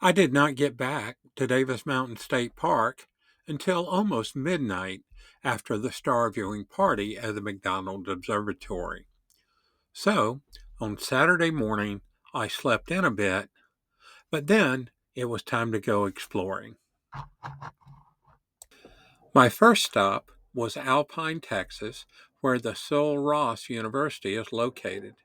I did not get back to Davis Mountain State Park until almost midnight after the star viewing party at the McDonald Observatory. So, on Saturday morning, I slept in a bit, but then it was time to go exploring. My first stop was Alpine, Texas, where the Sul Ross University is located.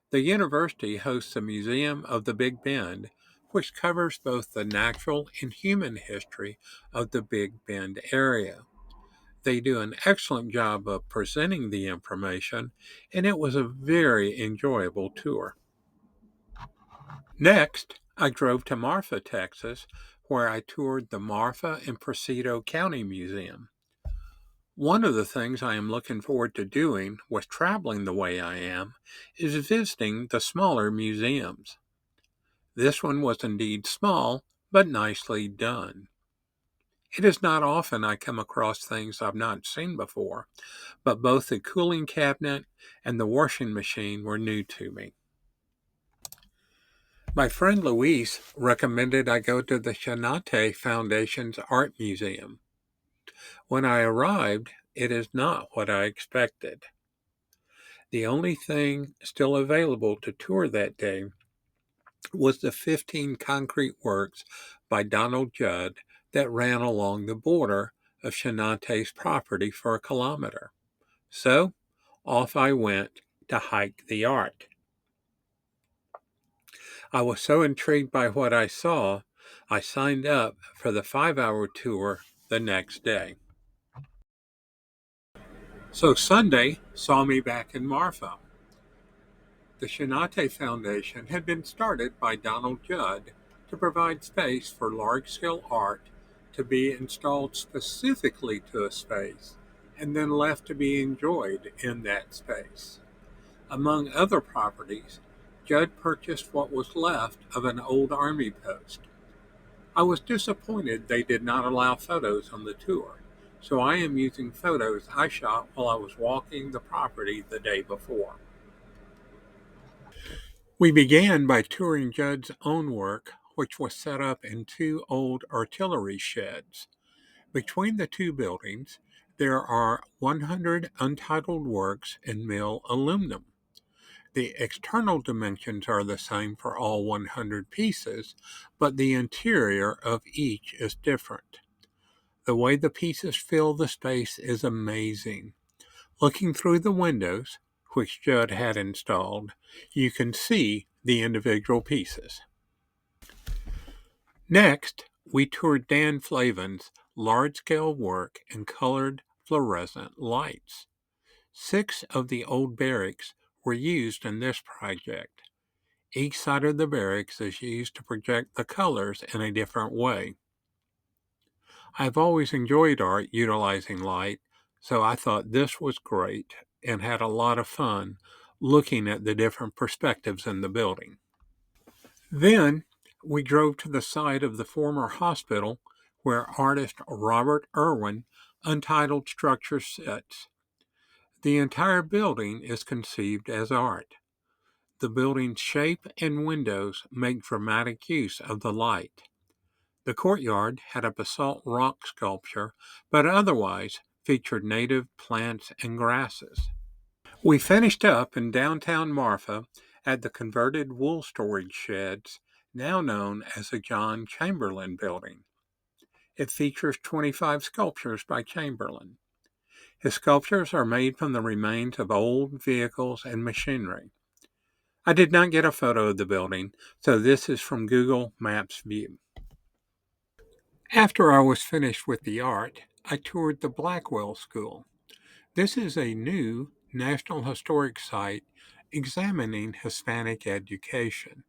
The university hosts a museum of the Big Bend, which covers both the natural and human history of the Big Bend area. They do an excellent job of presenting the information, and it was a very enjoyable tour. Next, I drove to Marfa, Texas, where I toured the Marfa and Presidio County Museum. One of the things I am looking forward to doing with traveling the way I am is visiting the smaller museums. This one was indeed small, but nicely done. It is not often I come across things I've not seen before, but both the cooling cabinet and the washing machine were new to me. My friend Luis recommended I go to the Shanate Foundation's Art Museum. When I arrived, it is not what I expected. The only thing still available to tour that day was the 15 concrete works by Donald Judd that ran along the border of Shanate's property for a kilometer. So off I went to hike the art. I was so intrigued by what I saw, I signed up for the 5-hour tour the next day. So Sunday saw me back in Marfa. The Shanate Foundation had been started by Donald Judd to provide space for large-scale art to be installed specifically to a space and then left to be enjoyed in that space. Among other properties, Judd purchased what was left of an old army post. I was disappointed they did not allow photos on the tour, so I am using photos I shot while I was walking the property the day before. We began by touring Judd's own work, which was set up in two old artillery sheds. Between the two buildings, there are 100 untitled works in mill aluminum. The external dimensions are the same for all 100 pieces, but the interior of each is different. The way the pieces fill the space is amazing. Looking through the windows, which Judd had installed, you can see the individual pieces. Next, we toured Dan Flavin's large-scale work in colored fluorescent lights. 6 of the old barracks were used in this project. Each side of the barracks is used to project the colors in a different way. I've always enjoyed art utilizing light, so I thought this was great and had a lot of fun looking at the different perspectives in the building. Then we drove to the site of the former hospital where artist Robert Irwin untitled structure sits. The entire building is conceived as art. The building's shape and windows make dramatic use of the light. The courtyard had a basalt rock sculpture, but otherwise featured native plants and grasses. We finished up in downtown Marfa at the converted wool storage sheds, now known as the John Chamberlain Building. It features 25 sculptures by Chamberlain. His sculptures are made from the remains of old vehicles and machinery. I did not get a photo of the building, so this is from Google Maps view. After I was finished with the art, I toured the Blackwell School. This is a new National Historic Site examining Hispanic education.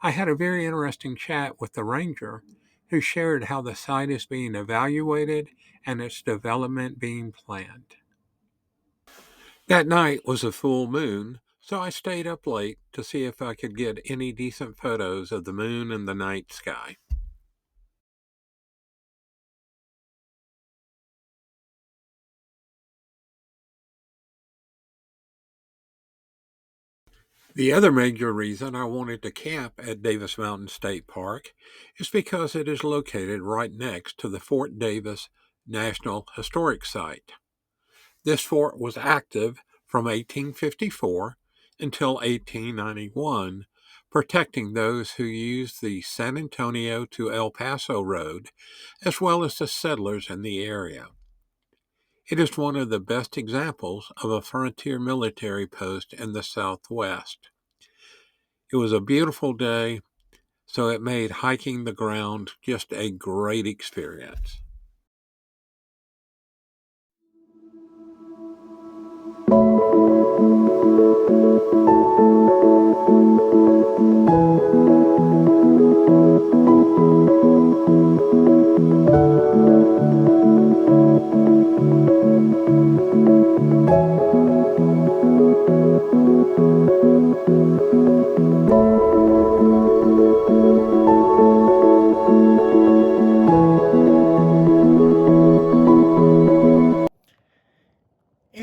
I had a very interesting chat with the ranger who shared how the site is being evaluated and its development being planned. That night was a full moon, so I stayed up late to see if I could get any decent photos of the moon and the night sky. The other major reason I wanted to camp at Davis Mountain State Park is because it is located right next to the Fort Davis National Historic Site. This fort was active from 1854 until 1891, protecting those who used the San Antonio to El Paso Road, as well as the settlers in the area. It is one of the best examples of a frontier military post in the Southwest. It was a beautiful day, so it made hiking the ground just a great experience.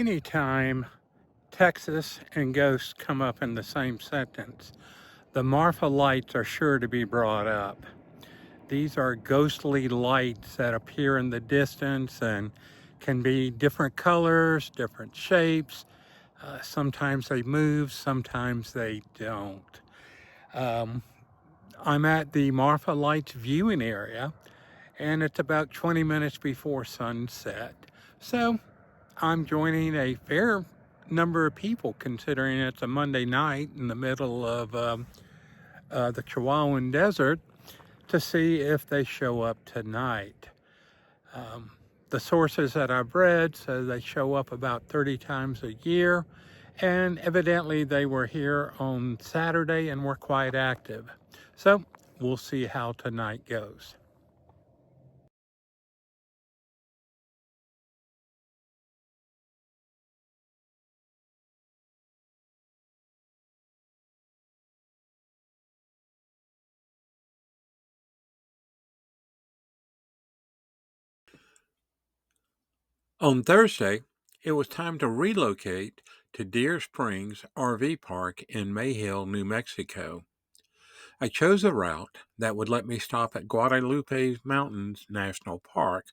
Anytime Texas and ghosts come up in the same sentence, the Marfa lights are sure to be brought up. These are ghostly lights that appear in the distance and can be different colors, different shapes. Sometimes they move, sometimes they don't. Um, I'm at the Marfa Lights viewing area, and it's about 20 minutes before sunset. So I'm joining a fair number of people, considering it's a Monday night in the middle of the Chihuahuan Desert, to see if they show up tonight. Um, the sources that I've read say they show up about 30 times a year, and evidently they were here on Saturday and were quite active. So we'll see how tonight goes. On Thursday, it was time to relocate to Deer Springs RV Park in Mayhill, New Mexico. I chose a route that would let me stop at Guadalupe Mountains National Park,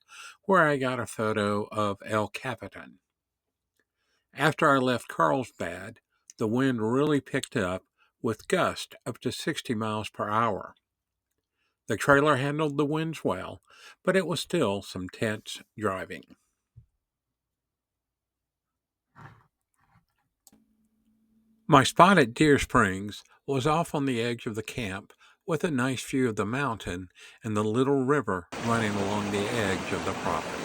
where I got a photo of El Capitan. After I left Carlsbad, the wind really picked up with gusts up to 60 miles per hour. The trailer handled the winds well, but it was still some tense driving. My spot at Deer Springs was off on the edge of the camp with a nice view of the mountain and the little river running along the edge of the property.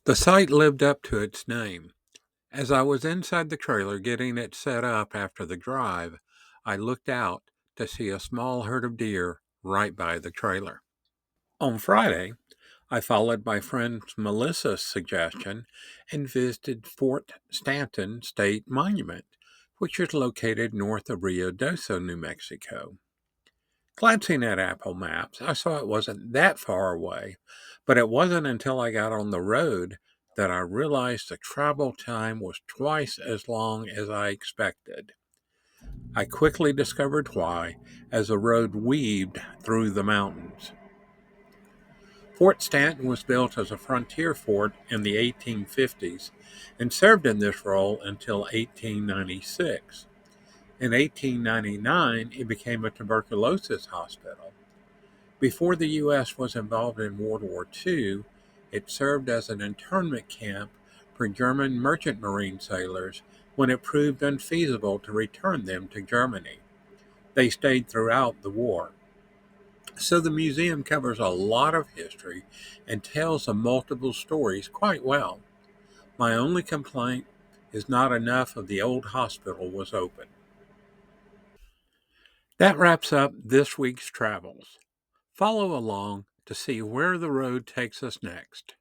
The site lived up to its name. As I was inside the trailer getting it set up after the drive, I looked out to see a small herd of deer right by the trailer. On Friday, I followed my friend Melissa's suggestion and visited Fort Stanton State Monument, which is located north of Rio Doso, New Mexico. Glancing at Apple Maps, I saw it wasn't that far away, but it wasn't until I got on the road that I realized the travel time was twice as long as I expected. I quickly discovered why, as the road weaved through the mountains. Fort Stanton was built as a frontier fort in the 1850s and served in this role until 1896. In 1899, it became a tuberculosis hospital. Before the U.S. was involved in World War II, it served as an internment camp for German merchant marine sailors when it proved unfeasible to return them to Germany. They stayed throughout the war. So the museum covers a lot of history and tells the multiple stories quite well. My only complaint is not enough of the old hospital was open. That wraps up this week's travels. Follow along to see where the road takes us next.